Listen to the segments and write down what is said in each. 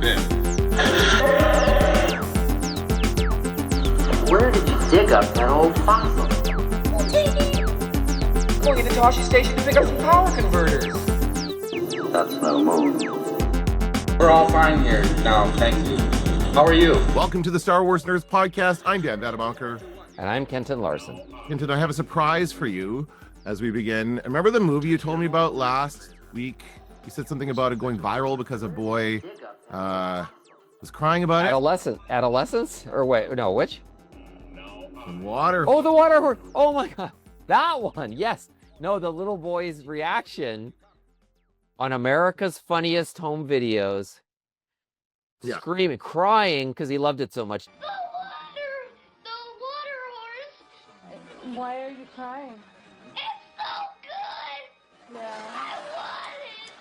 been? Where did you dig up that old fossil? Going into Toshi Station to pick up some power converters. That's no moon. We're all fine here now, thank you. How are you? Welcome to the Star Wars Nerds Podcast. I'm Dan Dadabonker. And I'm Kenton Larson. Kenton, I have a surprise for you as we begin. Remember the movie you told me about last week? You said something about it going viral because a boy was crying about it. Adolescence? Or wait, no, which? Water. Oh, the water horse. Oh my God. That one. Yes. No, the little boy's reaction on America's Funniest Home Videos. Yeah. Screaming, crying because he loved it so much. The water horse. Why are you crying? It's so good. Yeah. I want it.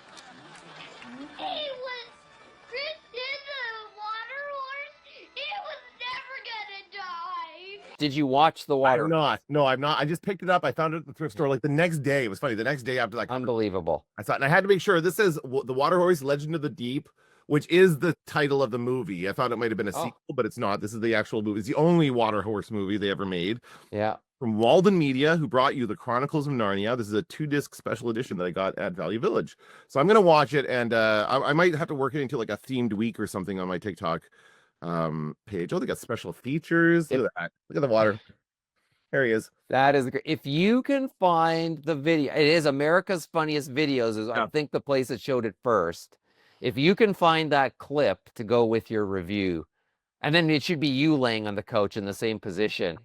Chris did the water horse. It was never gonna die. Did you watch the water? I'm not. No, I'm not. I just picked it up. I found it at the thrift store like the next day. It was funny. The next day after that. Unbelievable. I thought, and I had to make sure this is The Water Horse Legend of the Deep, which is the title of the movie. I thought it might have been a sequel, but it's not. This is the actual movie. It's the only water horse movie they ever made. Yeah. From Walden Media, who brought you The Chronicles of Narnia. This is a 2-disc special edition that I got at Value Village. So I'm going to watch it, and I might have to work it into like a themed week or something on my TikTok page. Oh, they got special features. Look at that. Look at the water. There he is. That is great. If you can find the video, it is America's Funniest Videos, is I think the place that showed it first. If you can find that clip to go with your review, and then it should be you laying on the couch in the same position.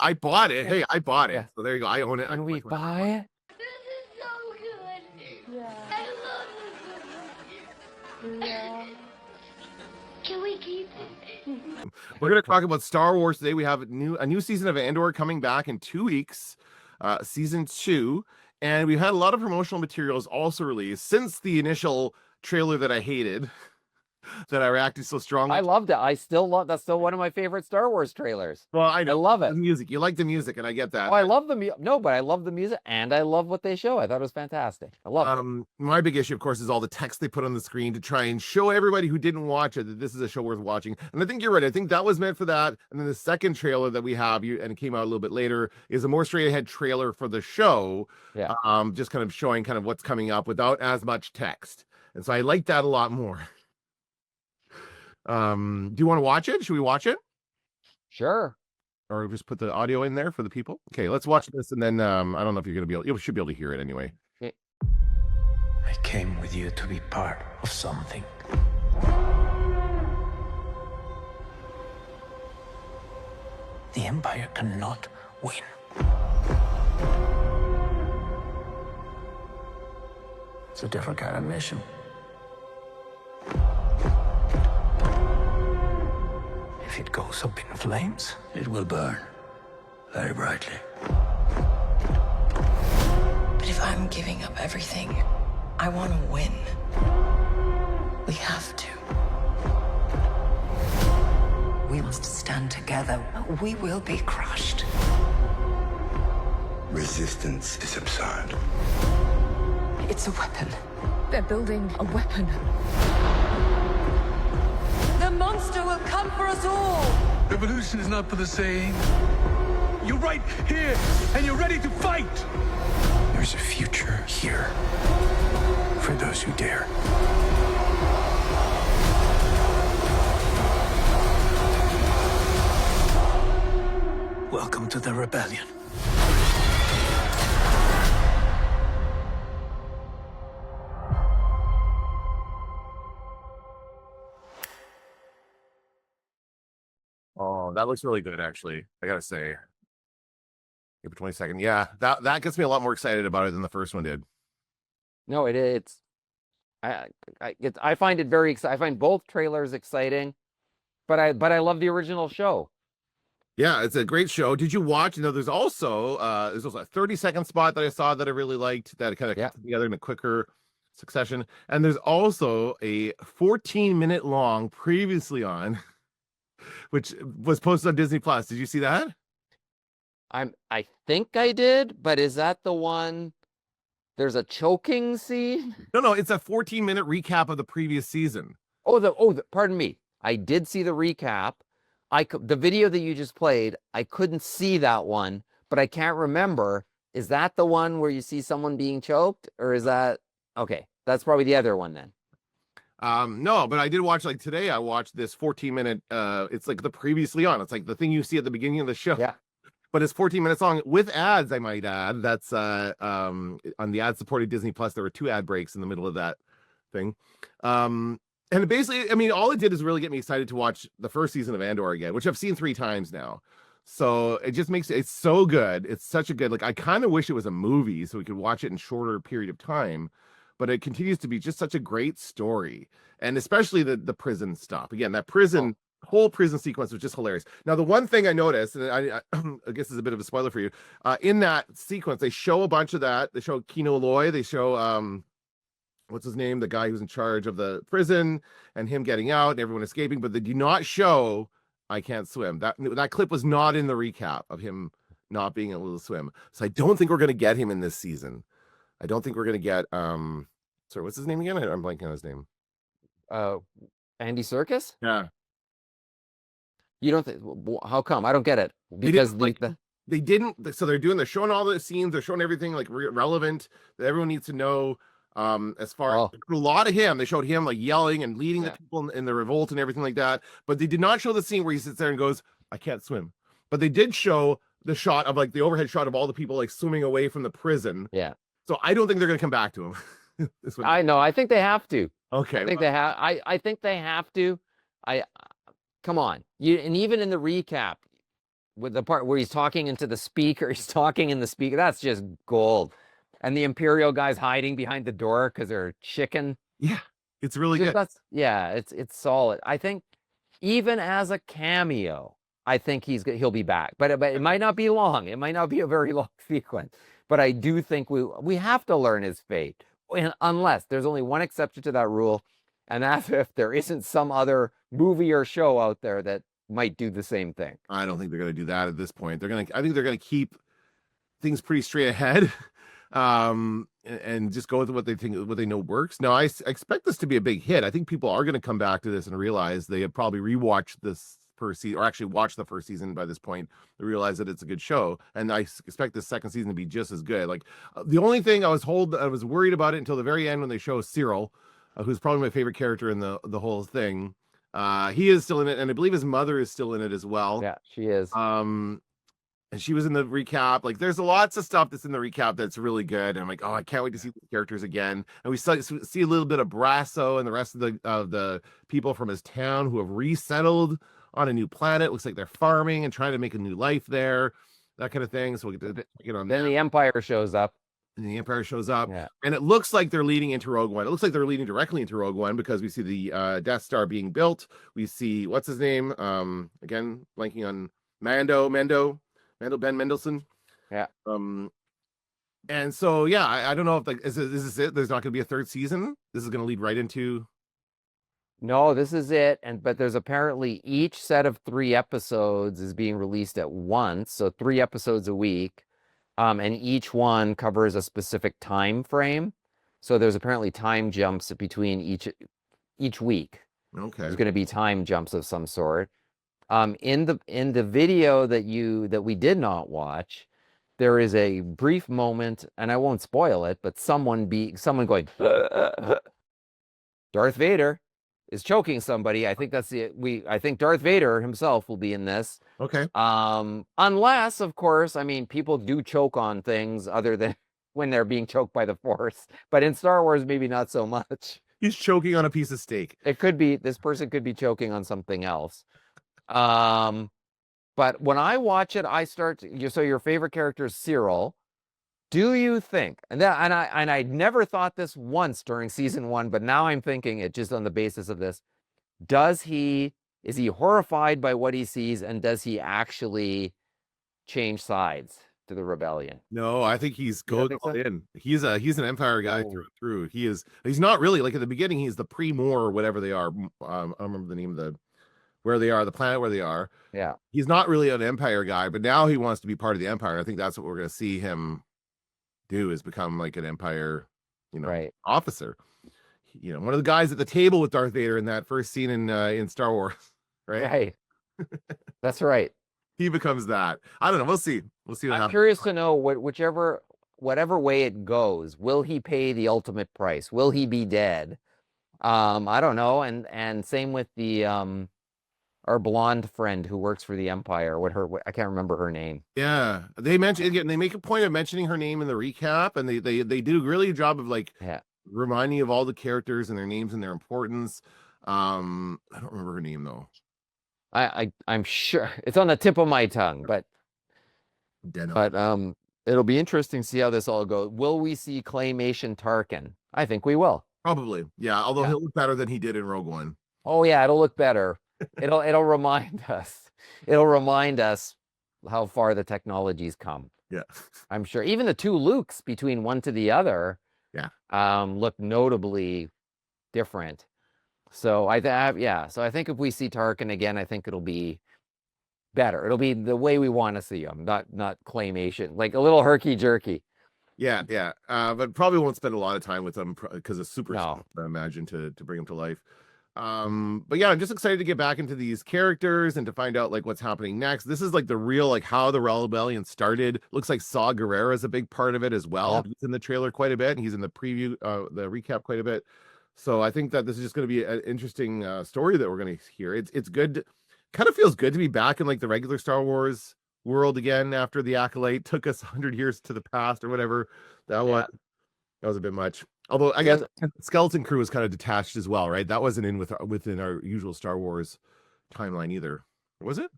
I bought it. Hey, I bought it. Yeah. So there you go. I own it. Can we buy it? This is so good. Yeah. I love this. Yeah. Can we keep it? We're going to talk about Star Wars today. We have a new season of Andor coming back in 2 weeks, season 2. And we've had a lot of promotional materials also released since the initial trailer that I hated, that I reacted so strongly. I loved it. I still love. That's still one of my favorite Star Wars trailers. Well, I know. I love it. The music. You like the music, and I get that. Oh, I love the music. No, but I love the music, and I love what they show. I thought it was fantastic. I love it. My big issue, of course, is all the text they put on the screen to try and show everybody who didn't watch it that this is a show worth watching. And I think you're right. I think that was meant for that. And then the second trailer that we have, and it came out a little bit later, is a more straight ahead trailer for the show. Yeah. Just kind of showing kind of what's coming up without as much text. And so I like that a lot more. Do you want to watch it? Should we watch it? Sure. Or just put the audio in there for the people? Okay, let's watch this, and then I don't know if you're gonna be able. You should be able to hear it anyway. Okay. I came with you to be part of something. The Empire cannot win. It's a different kind of mission. If it goes up in flames, it will burn very brightly. But if I'm giving up everything, I want to win. We have to. We must stand together. We will be crushed. Resistance is absurd. It's a weapon. They're building a weapon. The monster will come for us all. Revolution is not for the saying. You're right here, and you're ready to fight. There's a future here for those who dare. Welcome to the rebellion. Oh, that looks really good, actually. I gotta say. April 22nd. Yeah, that gets me a lot more excited about it than the first one did. No, it's. I find it very exciting. I find both trailers exciting, but I love the original show. Yeah, it's a great show. Did you watch? There's also a 30-second spot that I saw that I really liked that kind of cut together in a quicker succession. And there's also a 14-minute long previously on, which was posted on Disney Plus. Did you see that? I think I did, but is that the one There's a choking scene. No, it's a 14-minute recap of the previous season. Pardon me. I did see the recap. The video that you just played, I couldn't see that one, but I can't remember. Is that the one where you see someone being choked, or is that okay? That's probably the other one then. No, but I did watch, like today, I watched this 14-minute, it's like the previously on. It's like the thing you see at the beginning of the show. Yeah. But it's 14 minutes long with ads, I might add. That's on the ad-supported Disney Plus. There were 2 ad breaks in the middle of that thing. And basically, I mean, all it did is really get me excited to watch the first season of Andor again, which I've seen 3 times now. So it just makes it's so good. It's such a good, like, I kind of wish it was a movie so we could watch it in shorter period of time, but it continues to be just such a great story. And especially the prison stuff. Again, that whole prison sequence was just hilarious. Now, the one thing I noticed, and I guess is a bit of a spoiler for you, in that sequence, they show a bunch of that. They show Kino Loy. They show, what's his name? The guy who's in charge of the prison and him getting out and everyone escaping, but they do not show I Can't Swim. That clip was not in the recap of him not being able to swim. So I don't think we're going to get him in this season. I don't think we're going to get, sorry, what's his name again? I'm blanking on his name. Andy Serkis? Yeah. You don't think? How come? I don't get it. Because they didn't. So they're showing all the scenes. They're showing everything like relevant that everyone needs to know. As far as a lot of him, they showed him like yelling and leading the people in the revolt and everything like that. But they did not show the scene where he sits there and goes, "I can't swim." But they did show the shot of like the overhead shot of all the people like swimming away from the prison. Yeah. So I don't think they're going to come back to him. I know. I think they have to. Okay. I think they have. I think they have to. Come on. And even in the recap, with the part where he's talking into the speaker, that's just gold. And the Imperial guy's hiding behind the door because they're chicken. Yeah, it's really good. It's solid. I think even as a cameo, I think he'll be back. But it might not be long. It might not be a very long sequence. But I do think we have to learn his fate, unless there's only one exception to that rule, and that's if there isn't some other movie or show out there that might do the same thing. I don't think they're going to do that at this point. I think they're going to keep things pretty straight ahead, and just go with what they know works. Now, I expect this to be a big hit. I think people are going to come back to this and realize they have probably rewatched this first season, or actually watched the first season by this point. They realize that it's a good show, and I expect this second season to be just as good. Like the only thing I was worried about it until the very end when they show Cyril, who's probably my favorite character in the whole thing. He is still in it, and I believe his mother is still in it as well. Yeah, she is. And she was in the recap. Like, there's lots of stuff that's in the recap that's really good. And I'm like, oh, I can't wait to see the characters again. And we see a little bit of Brasso and the rest of the people from his town who have resettled on a new planet. Looks like they're farming and trying to make a new life there, that kind of thing. So we get to get on. Then the Empire shows up. And the Empire shows up, yeah. And it looks like they're leading into Rogue One. It looks like they're leading directly into Rogue One because we see the Death Star being built. We see what's his name? Again, blanking on Ben Mendelsohn. Yeah. And so yeah, I don't know if is this it? There's not going to be a third season. This is going to lead right into. No, this is it. But there's apparently each set of 3 episodes is being released at once, so 3 episodes a week. And each one covers a specific time frame. So there's apparently time jumps between each week. Okay. There's going to be time jumps of some sort. In the video that we did not watch, there is a brief moment, and I won't spoil it, but someone going, Darth Vader is choking somebody. I think I think Darth Vader himself will be in this. Okay. Unless, of course, I mean, people do choke on things other than when they're being choked by the Force. But in Star Wars, maybe not so much. He's choking on a piece of steak. It could be, this person could be choking on something else. But when I watch it, so your favorite character is Cyril. Do you think, and I never thought this once during season 1, but now I'm thinking it just on the basis of this, is he horrified by what he sees, and does he actually change sides to the rebellion? No, I think he's going all in. He's an Empire guy through and through. He's not really, like at the beginning, he's the pre-Moore or whatever they are. I don't remember the name of where they are, the planet where they are. Yeah. He's not really an Empire guy, but now he wants to be part of the Empire. I think that's what we're going to see him do is become like an Empire, Right. officer. One of the guys at the table with Darth Vader in that first scene in Star Wars, right? Right. That's right. He becomes that. I don't know. We'll see. We'll see what I'm happens. curious to know whatever way it goes, will he pay the ultimate price? Will he be dead? I don't know. And same with the our blonde friend who works for the Empire. I can't remember her name. Yeah, they mention again. They make a point of mentioning her name in the recap, and they do a really good job of like reminding you of all the characters and their names and their importance. I don't remember her name though. I'm sure it's on the tip of my tongue, but it'll be interesting to see how this all goes. Will we see claymation Tarkin? I think we will. Probably, yeah. Although he'll look better than he did in Rogue One. Oh yeah, it'll look better. It'll remind us. It'll remind us how far the technology's come. Yeah, I'm sure. Even the two Lukes between one to the other, look notably different. So So I think if we see Tarkin again, I think it'll be better. It'll be the way we want to see him, not claymation, like a little herky jerky. Yeah. But probably won't spend a lot of time with them because it's super. No. I imagine to bring him to life. But yeah, I'm just excited to get back into these characters and to find out like what's happening next. This is like the real like how the rebellion started. Looks like Saw Gerrera is a big part of it as well. Yeah. He's in the trailer quite a bit. And he's in the preview, the recap quite a bit. So I think that this is just going to be an interesting story that we're going to hear. It's good. Kind of feels good to be back in like the regular Star Wars world again after the Acolyte took us 100 years to the past or whatever. That was a bit much. Although I guess Skeleton Crew was kind of detached as well, right? That wasn't within our usual Star Wars timeline either, was it?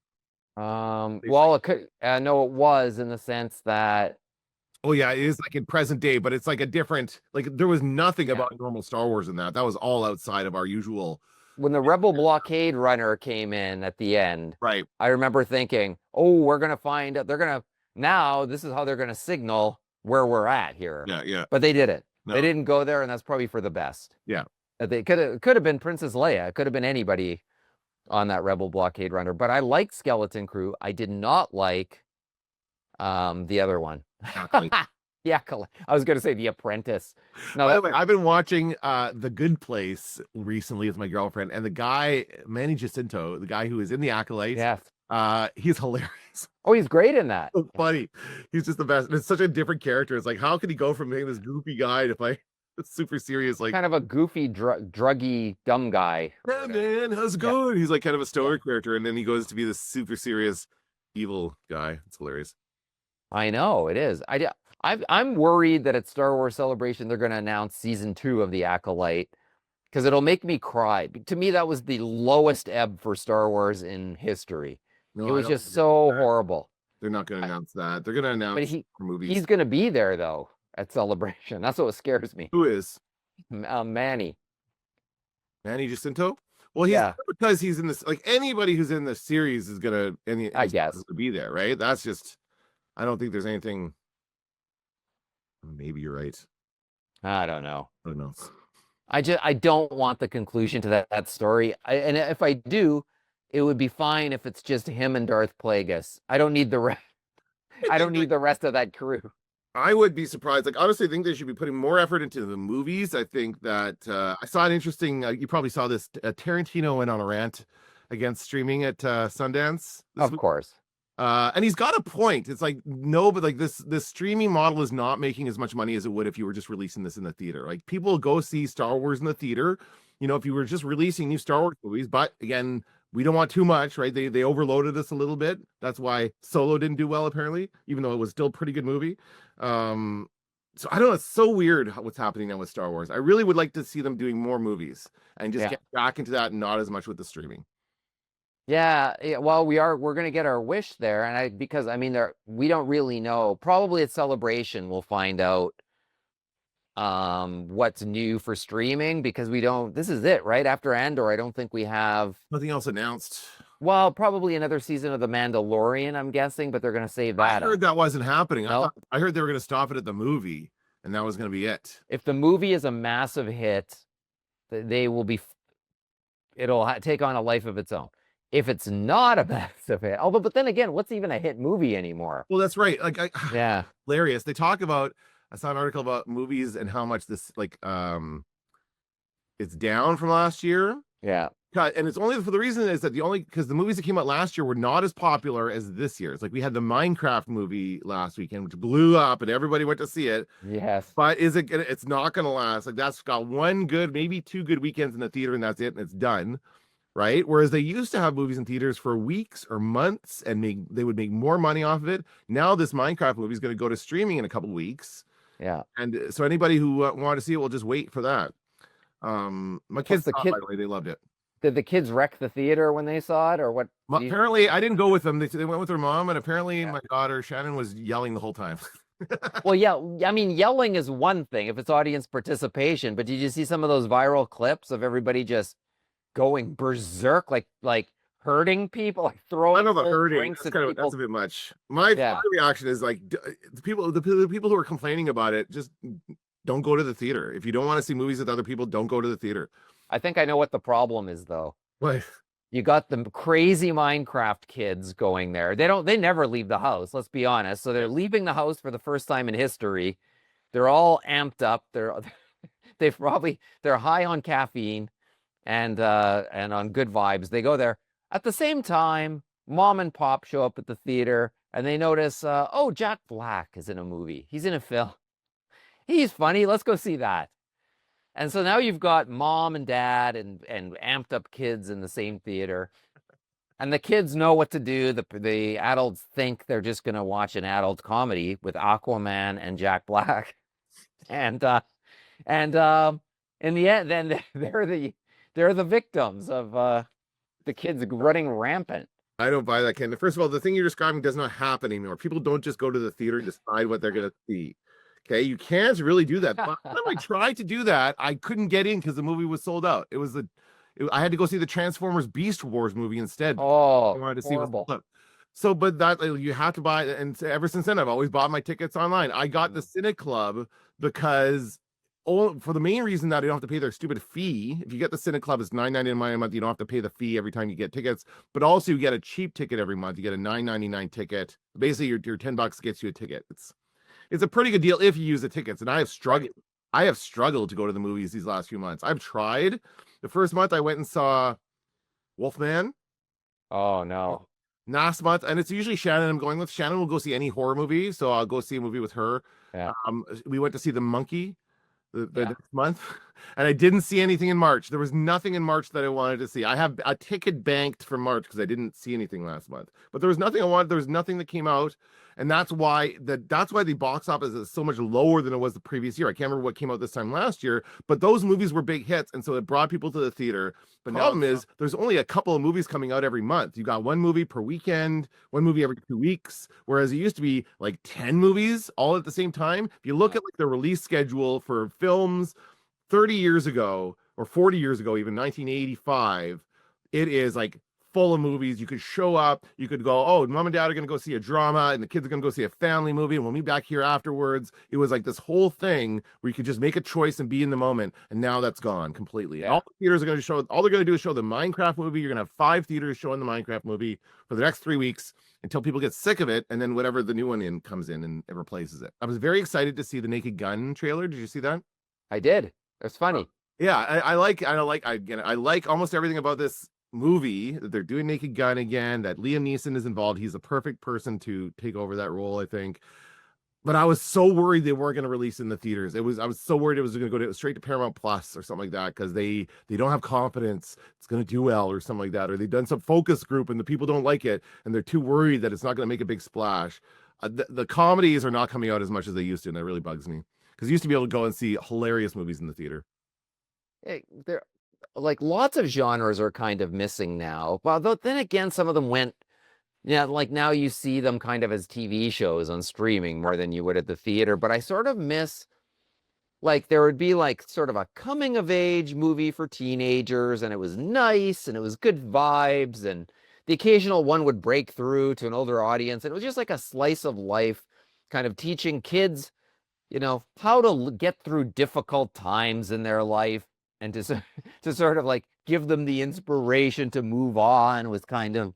Well, it could. No, it was in the sense that. Oh yeah, it is like in present day, but it's like a different. Like there was nothing about normal Star Wars in that. That was all outside of our usual. When the Rebel blockade runner came in at the end, right? I remember thinking, "Oh, we're gonna find out. Now. This is how they're gonna signal where we're at here." Yeah. But they didn't. No. They didn't go there, and that's probably for the best. Yeah. They could have been Princess Leia. It could have been anybody on that Rebel blockade runner. But I liked Skeleton Crew. I did not like the other one. Yeah, I was going to say The Apprentice. No, by the way, I've been watching The Good Place recently with my girlfriend, and the guy Manny Jacinto, the guy who is in the Acolyte, he's hilarious. Oh, he's great in that. So funny. He's just the best. And it's such a different character. It's like, how could he go from being this goofy guy to play super serious, like kind of a goofy, druggy, dumb guy? Yeah, man, how's it going? He's like kind of a stoic character, and then he goes to be this super serious, evil guy. It's hilarious. I know it is. I'm worried that at Star Wars Celebration they're going to announce season 2 of the Acolyte because it'll make me cry. To me, that was the lowest ebb for Star Wars in history. No, it was just so horrible. They're not going to announce that. They're going to announce movies. He's going to be there though at Celebration. That's what scares me. Who is? Manny Jacinto. Well, he's because he's in this. Like anybody who's in the series is going to. I guess be there, right? That's just. I don't think there's anything. Maybe you're right. I don't know. I don't know. I don't want the conclusion to that story. And if I do, it would be fine if it's just him and Darth Plagueis. I don't need the rest. I don't need the rest of that crew. I would be surprised. Like honestly, I think they should be putting more effort into the movies. I think that I saw an interesting. You probably saw this. Tarantino went on a rant against streaming at Sundance. Of course. And he's got a point. It's like no, but like this streaming model is not making as much money as it would if you were just releasing this in the theater. Like people go see Star Wars in the theater, if you were just releasing new Star Wars movies. But again, we don't want too much, right? They overloaded us a little bit. That's why Solo didn't do well apparently, even though it was still a pretty good movie. So I don't know. It's so weird what's happening now with Star Wars. I really would like to see them doing more movies and just get back into that and not as much with the streaming. Yeah, well, we're going to get our wish there, and because we don't really know. Probably at Celebration we'll find out what's new for streaming because we don't. This is it, right? After Andor, I don't think we have nothing else announced. Well, probably another season of The Mandalorian, I'm guessing, but they're going to save that. I heard that wasn't happening. Nope. I heard they were going to stop it at the movie, and that was going to be it. If the movie is a massive hit, they will be. It'll take on a life of its own. If it's not a massive hit, but then again, what's even a hit movie anymore? Well, that's right. Like, hilarious. They talk about I saw an article about movies and how much this it's down from last year. Yeah. And it's only for the reason is that because the movies that came out last year were not as popular as this year. It's like we had the Minecraft movie last weekend, which blew up and everybody went to see it. Yes. But it's not going to last. Like that's got one good, maybe two good weekends in the theater and that's it. And it's done. Right. Whereas they used to have movies in theaters for weeks or months and they would make more money off of it. Now this Minecraft movie is going to go to streaming in a couple weeks. Yeah. And so anybody who wanted to see it will just wait for that. My kids, by the way, they loved it. Did the kids wreck the theater when they saw it, or what? Apparently, I didn't go with them. They went with their mom, and apparently, my daughter Shannon was yelling the whole time. Well, yeah, I mean, yelling is one thing if it's audience participation, but did you see some of those viral clips of everybody just going berserk, like hurting people, like throwing? I know the hurting. Drinks That's a bit much. My reaction is like the people who are complaining about it just don't go to the theater. If you don't want to see movies with other people, don't go to the theater. I think I know what the problem is, though. What? You got the crazy Minecraft kids going there. They never leave the house, let's be honest. So they're leaving the house for the first time in history. They're all amped up. They're high on caffeine and on good vibes. They go there. At the same time, mom and pop show up at the theater and they notice, oh, Jack Black is in a movie. He's in a film. He's funny. Let's go see that. And so now you've got mom and dad and amped up kids in the same theater. And the kids know what to do. The adults think they're just going to watch an adult comedy with Aquaman and Jack Black. And in the end, then they're the victims of the kids running rampant. I don't buy that, Ken. First of all, the thing you're describing does not happen anymore. People don't just go to the theater and decide what they're going to see. Okay, you can't really do that. But when I tried to do that, I couldn't get in because the movie was sold out. I had to go see the Transformers Beast Wars movie instead. Oh, I wanted to horrible. see so, but that you have to buy, and ever since then, I've always bought my tickets online. I got the Cine Club because for the main reason that I don't have to pay their stupid fee. If you get the Cine Club, it's $9.99 a month. You don't have to pay the fee every time you get tickets, but also you get a cheap ticket every month. You get a $9.99 ticket. Basically, your $10 gets you a ticket. It's a pretty good deal if you use the tickets. And I have struggled to go to the movies these last few months. I've tried. The first month I went and saw Wolfman. Oh no. Last month, and it's usually Shannon I'm going with. Shannon will go see any horror movie, so I'll go see a movie with her. Yeah. We went to see The Monkey the next month, and I didn't see anything in March. There was nothing in March that I wanted to see. I have a ticket banked for March because I didn't see anything last month. But there was nothing I wanted. There was nothing that came out. And that's why the box office is so much lower than it was the previous year. I can't remember what came out this time last year, but those movies were big hits, and so it brought people to the theater. But the problem is there's only a couple of movies coming out every month. You got one movie per weekend, one movie every 2 weeks, whereas it used to be like 10 movies all at the same time. If you look at like the release schedule for films 30 years ago or 40 years ago, even 1985, it is like full of movies. You could show up, you could go, oh, mom and dad are going to go see a drama and the kids are going to go see a family movie and we'll meet back here afterwards. It was like this whole thing where you could just make a choice and be in the moment. And now that's gone completely. Yeah. All the theaters are going to show, all they're going to do is show the Minecraft movie. You're going to have 5 theaters showing the Minecraft movie for the next 3 weeks until people get sick of it. And then whatever the new one comes in and it replaces it. I was very excited to see the Naked Gun trailer. Did you see that? I did. It's funny. Yeah. I like almost everything about this movie, that they're doing Naked Gun again, that Liam Neeson is involved. He's a perfect person to take over that role, I think. But I was so worried they weren't going to release in the theaters. I was so worried it was going to go straight to Paramount Plus or something like that because they don't have confidence it's going to do well or something like that, or they've done some focus group and the people don't like it and they're too worried that it's not going to make a big splash. The comedies are not coming out as much as they used to, and that really bugs me because you used to be able to go and see hilarious movies in the theater. They're like lots of genres are kind of missing now. Well, then again, some of them went, like now you see them kind of as TV shows on streaming more than you would at the theater. But I sort of miss, like there would be like sort of a coming of age movie for teenagers, and it was nice and it was good vibes, and the occasional one would break through to an older audience, and it was just like a slice of life, kind of teaching kids, how to get through difficult times in their life. And to sort of like give them the inspiration to move on was kind of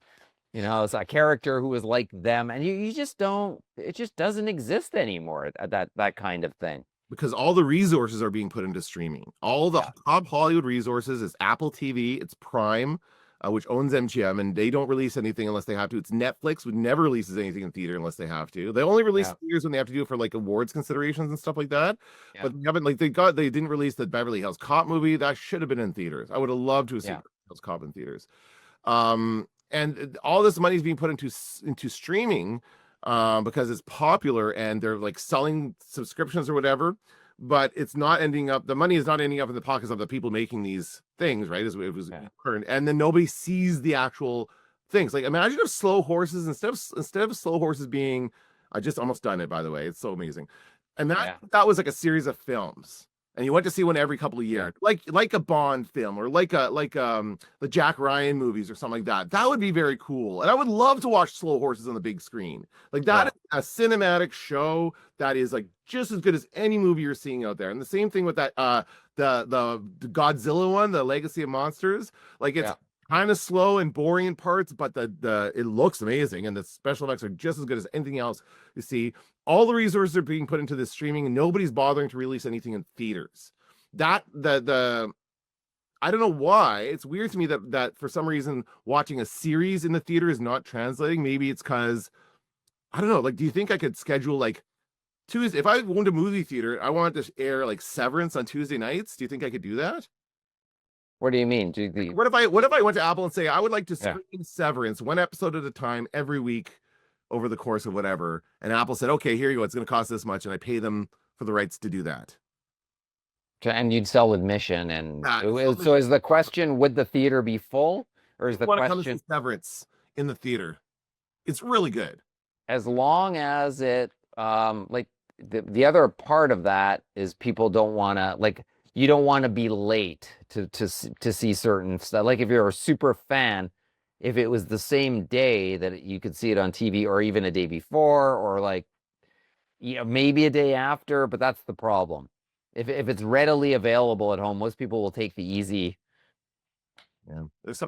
You know, it's a character who was like them, and you just don't. It just doesn't exist anymore. That kind of thing. Because all the resources are being put into streaming. All the top Hollywood resources is Apple TV, it's Prime, which owns MGM, and they don't release anything unless they have to. It's Netflix, which never releases anything in theater unless they have to. They only release theaters when they have to do it for like awards considerations and stuff like that. Yeah. But they haven't they didn't release the Beverly Hills Cop movie. That should have been in theaters. I would have loved to have seen Beverly Hills Cop in theaters. And all this money is being put into streaming because it's popular and they're like selling subscriptions or whatever, but it's not ending up, the money is not ending up in the pockets of the people making these things, right? As it was current, and then nobody sees the actual things. Like imagine if Slow Horses, instead of Slow Horses being, I just almost done it, by the way, it's so amazing, and that was like a series of films. And you went to see one every couple of years, like a Bond film or like the Jack Ryan movies or something like that. That would be very cool. And I would love to watch Slow Horses on the big screen. Like that is a cinematic show that is like just as good as any movie you're seeing out there. And the same thing with that the Godzilla one, the Legacy of Monsters. Like it's kind of slow and boring in parts, but it looks amazing and the special effects are just as good as anything else you see. All the resources are being put into this streaming and nobody's bothering to release anything in theaters. I don't know why. It's weird to me that for some reason watching a series in the theater is not translating. Maybe it's because I don't know. Like, do you think I could schedule like Tuesday? If I went to movie theater, I wanted to air like Severance on Tuesday nights. Do you think I could do that? What do you mean? What if I went to Apple and say I would like to screen Severance one episode at a time every week over the course of whatever, and Apple said, okay, here you go, it's going to cost this much, and I pay them for the rights to do that. And you'd sell admission, and so is the question: would the theater be full, or is the question Severance in the theater? It's really good, as long as it like the other part of that is people don't want to like. You don't want to be late to see certain stuff. Like if you're a super fan, if it was the same day that you could see it on TV, or even a day before, or like, you know, maybe a day after, but that's the problem. If it's readily available at home, most people will take the easy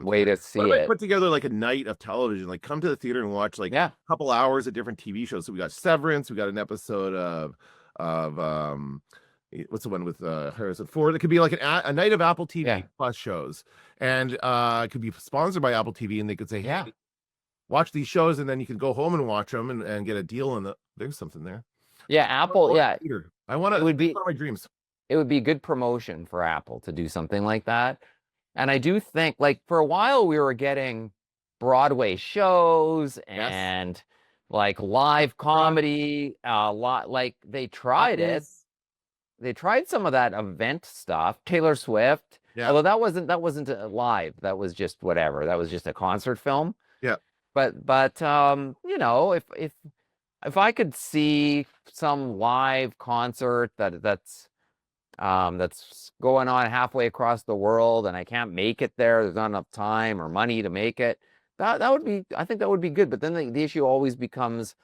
way to see it. Put together like a night of television, like come to the theater and watch like a couple hours of different TV shows. So we got Severance, we got an episode of what's the one with Harrison Ford? It could be like a night of Apple TV Plus shows, and it could be sponsored by Apple TV, and they could say, "Hey, watch these shows," and then you can go home and watch them and get a deal. And there's something there. Yeah, Apple. I want to. It would be one of my dreams. It would be good promotion for Apple to do something like that. And I do think, like for a while, we were getting Broadway shows and like live comedy. Like they tried it. They tried some of that event stuff, Taylor Swift. Yeah. Although that wasn't live. That was just whatever. That was just a concert film. Yeah. But you know, if I could see some live concert that's going on halfway across the world and I can't make it there's not enough time or money to make it, that would be, I think that would be good. But then the issue always becomes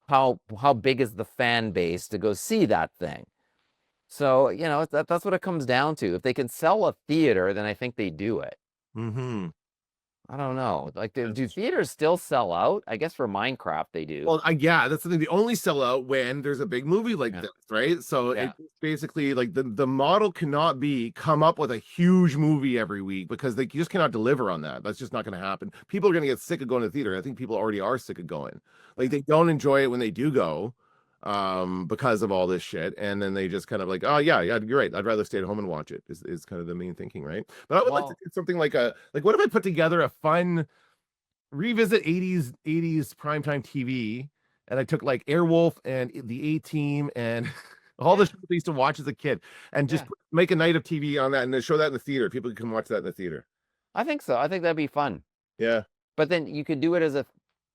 how big is the fan base to go see that thing. So, you know, that's what it comes down to. If they can sell a theater, then I think they do it. Mm-hmm. I don't know. Like, do theaters still sell out? I guess for Minecraft they do. Well, that's the thing. They only sell out when there's a big movie like this, right? So it's basically like the model cannot be come up with a huge movie every week because you just cannot deliver on that. That's just not going to happen. People are going to get sick of going to the theater. I think people already are sick of going. Like they don't enjoy it when they do go because of all this shit, and then they just kind of like, oh yeah, you're right, I'd rather stay at home and watch it is kind of the main thinking, right? But I would like to do something like what if I put together a fun revisit 80s primetime TV, and I took like Airwolf and the A-Team and all the shows I used to watch as a kid, and just make a night of TV on that and then show that in the theater. People can watch that in the theater. I think so. I think that'd be fun. Yeah. But then you could do it as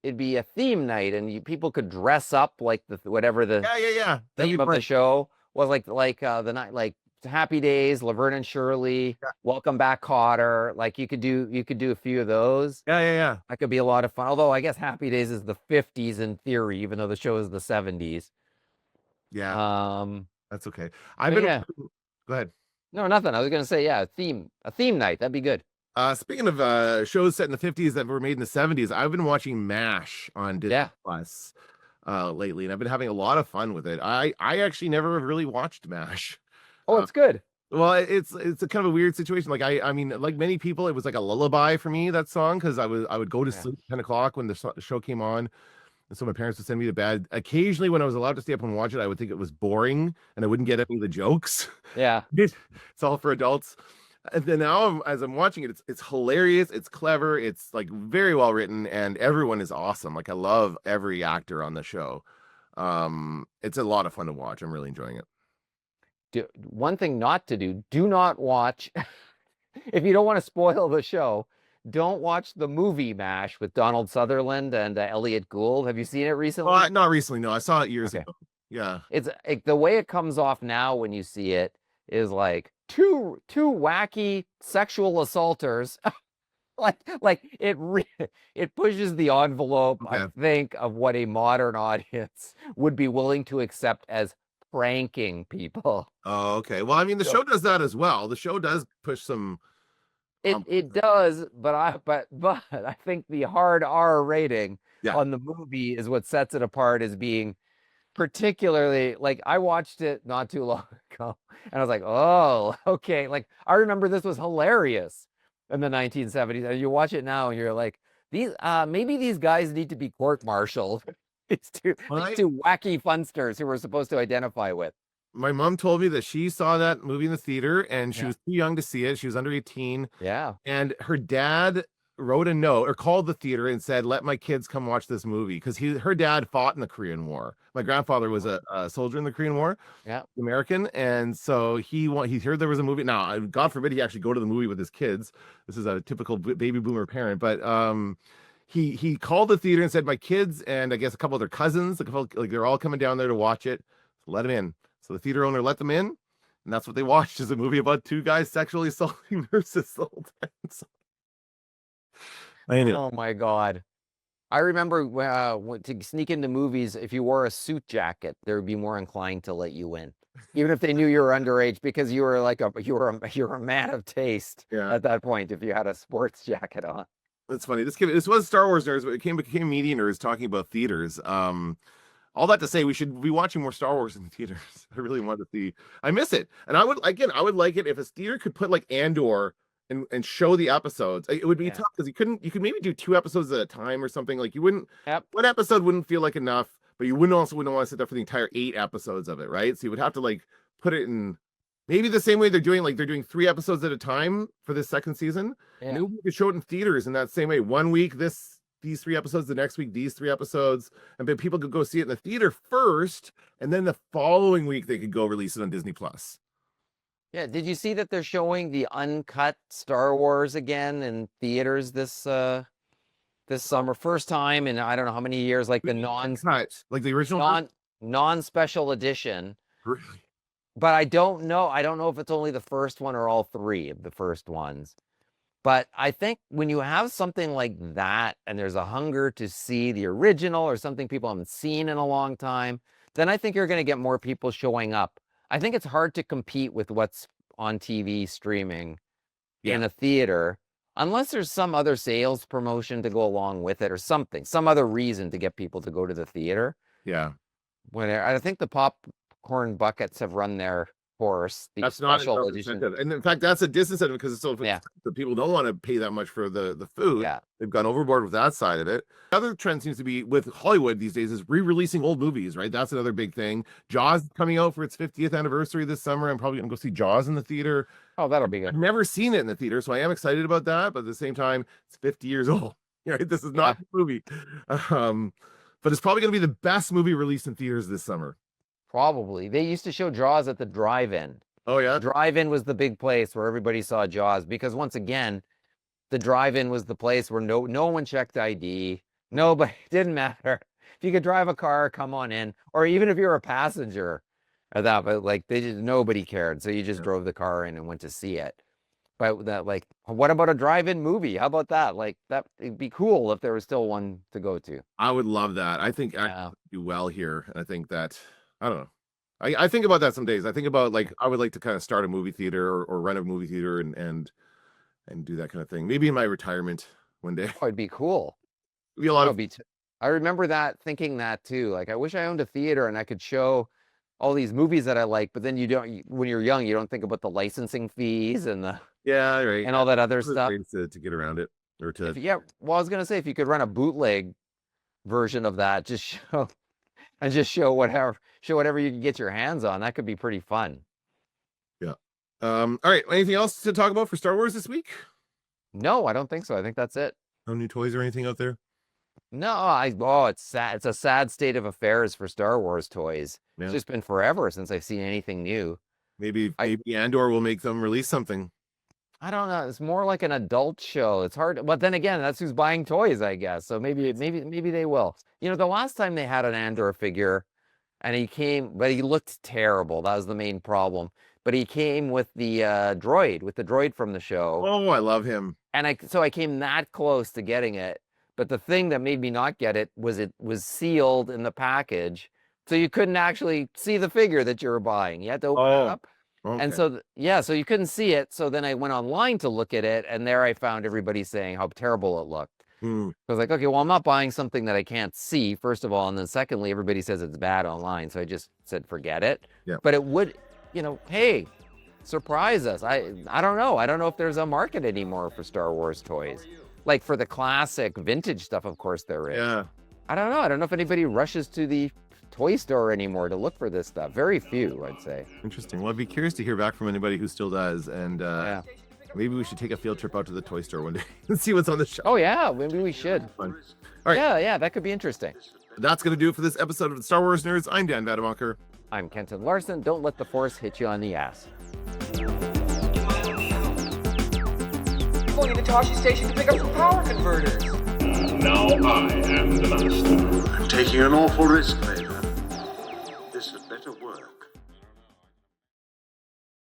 it'd be a theme night, and people could dress up like whatever the theme of the show was, like the night, like Happy Days, Laverne and Shirley, Welcome Back, Kotter. Like you could do a few of those. Yeah. That could be a lot of fun. Although I guess Happy Days is the 50s in theory, even though the show is the 70s. Yeah. That's okay. Go ahead. No, nothing. I was gonna say, a theme night. That'd be good. Speaking of shows set in the 50s that were made in the 70s, I've been watching MASH on Disney Plus lately, and I've been having a lot of fun with it. I actually never really watched MASH. Oh, it's good. Well, it's a kind of a weird situation. Like I mean, like many people, it was like a lullaby for me, that song, because I would go to sleep at 10 o'clock when the show came on. And so my parents would send me to bed. Occasionally, when I was allowed to stay up and watch it, I would think it was boring and I wouldn't get any of the jokes. Yeah. It's all for adults. And then now, as I'm watching it, it's hilarious, it's clever, it's like very well written, and everyone is awesome. Like I love every actor on the show. It's a lot of fun to watch. I'm really enjoying it. One thing not to do: do not watch. If you don't want to spoil the show, don't watch the movie MASH with Donald Sutherland and Elliot Gould. Have you seen it recently? Well, not recently. No, I saw it years ago. Yeah. It's the way it comes off now when you see it is like two wacky sexual assaulters. like it pushes the envelope, I think, of what a modern audience would be willing to accept as pranking people. Oh, okay. Well, I mean, the show does that as well. The show does push some. It does, but I think the hard R rating on the movie is what sets it apart as being particularly, like, I watched it not too long ago and I was like, oh, okay. Like, I remember this was hilarious in the 1970s, and you watch it now and you're like, maybe these guys need to be court-martialed. These two wacky funsters who we're supposed to identify with. My mom told me that she saw that movie in the theater and she was too young to see it. She was under 18. Yeah. And her dad wrote a note or called the theater and said, let my kids come watch this movie, because her dad fought in the Korean War. My grandfather was a soldier in the Korean War, American, and so he heard there was a movie. Now, God forbid he actually go to the movie with his kids. This is a typical baby boomer parent, but he called the theater and said, my kids and I guess a couple of their cousins, like they're all coming down there to watch it. So let them in. So the theater owner let them in, and that's what they watched, is a movie about two guys sexually assaulting nurses the whole time. So, oh my God. I remember to sneak into movies, if you wore a suit jacket, they would be more inclined to let you in, even if they knew you were underage, because you were like you were a man of taste at that point if you had a sports jacket on. That's funny. This was Star Wars nerds, but it became media nerds talking about theaters. All that to say, we should be watching more Star Wars in the theaters. I really want to see. I miss it, and I would like it if a theater could put like Andor and show the episodes. It would be tough because you could maybe do 2 episodes at a time or something. Like you wouldn't. One episode wouldn't feel like enough, but you wouldn't want to sit there for the entire 8 episodes of it, right? So you would have to like put it in maybe the same way they're doing 3 episodes at a time for this second season. Maybe we could show it in theaters in that same way. 1 week these 3 episodes, the next week these 3 episodes, and then people could go see it in the theater first, and then the following week they could go release it on Disney Plus. Yeah, did you see that they're showing the uncut Star Wars again in theaters this summer? First time in I don't know how many years, like the like the original non-special edition. Really? But I don't know if it's only the first one or all 3 of the first ones. But I think when you have something like that and there's a hunger to see the original or something people haven't seen in a long time, then I think you're going to get more people showing up. I think it's hard to compete with what's on TV streaming in a theater unless there's some other sales promotion to go along with it or something, some other reason to get people to go to the theater. Yeah. I think the popcorn buckets have run their course. That's not special edition, and in fact, that's a disincentive because it's so the people don't want to pay that much for the food. Yeah, they've gone overboard with that side of it. Another trend seems to be with Hollywood these days is re-releasing old movies, right? That's another big thing. Jaws is coming out for its 50th anniversary this summer. I'm probably gonna go see Jaws in the theater. Oh, that'll be good. I've never seen it in the theater, so I am excited about that. But at the same time, it's 50 years old. Right? This is not a movie, but it's probably gonna be the best movie released in theaters this summer. Probably. They used to show Jaws at the drive-in. Oh, yeah? Drive-in was the big place where everybody saw Jaws because, once again, the drive-in was the place where no one checked ID. Nobody, didn't matter. If you could drive a car, come on in. Or even if you're a passenger or that, but like nobody cared. So you just drove the car in and went to see it. But that, like, what about a drive-in movie? How about that? Like, it'd be cool if there was still one to go to. I would love that. I think I do well here. I think that, I don't know. I think about that some days. I think about, like, I would like to kind of start a movie theater or run a movie theater and and do that kind of thing. Maybe in my retirement one day. Oh, it'd be cool. It'd be a lot of I remember thinking that too. Like, I wish I owned a theater and I could show all these movies that I like, but then when you're young, you don't think about the licensing fees and right, and all that other stuff to get around it, or to well, I was gonna say, if you could run a bootleg version of that, just show whatever you can get your hands on, that could be pretty fun. Yeah. All right. Anything else to talk about for Star Wars this week? No, I don't think so. I think that's it. No new toys or anything out there? No, it's sad. It's a sad state of affairs for Star Wars toys. Yeah. It's just been forever since I've seen anything new. Maybe Andor will make them release something. I don't know. It's more like an adult show. It's hard, but then again, that's who's buying toys, I guess. So maybe they will. You know, the last time they had an Andor figure, and he came, but he looked terrible. That was the main problem. But he came with the droid from the show. Oh, I love him. And I came that close to getting it. But the thing that made me not get it was sealed in the package, so you couldn't actually see the figure that you were buying. You had to open it up. Okay. And so, so you couldn't see it. So then I went online to look at it, and there I found everybody saying how terrible it looked. I was like, okay, well, I'm not buying something that I can't see, first of all. And then secondly, everybody says it's bad online. So I just said, forget it. Yeah. But it would, hey, surprise us. I don't know. I don't know if there's a market anymore for Star Wars toys. Like for the classic vintage stuff, of course there is. Yeah. I don't know. I don't know if anybody rushes to the toy store anymore to look for this stuff. Very few, I'd say. Interesting. Well, I'd be curious to hear back from anybody who still does. And maybe we should take a field trip out to the toy store one day and see what's on the shelf. Oh, yeah. Maybe we should. Fun. All right. Yeah, that could be interesting. That's going to do it for this episode of the Star Wars Nerds. I'm Dan Vademacher. I'm Kenton Larson. Don't let the Force hit you on the ass. Going to Toshi Station to pick up some power converters. Now I am the master. I'm taking an awful risk, mate.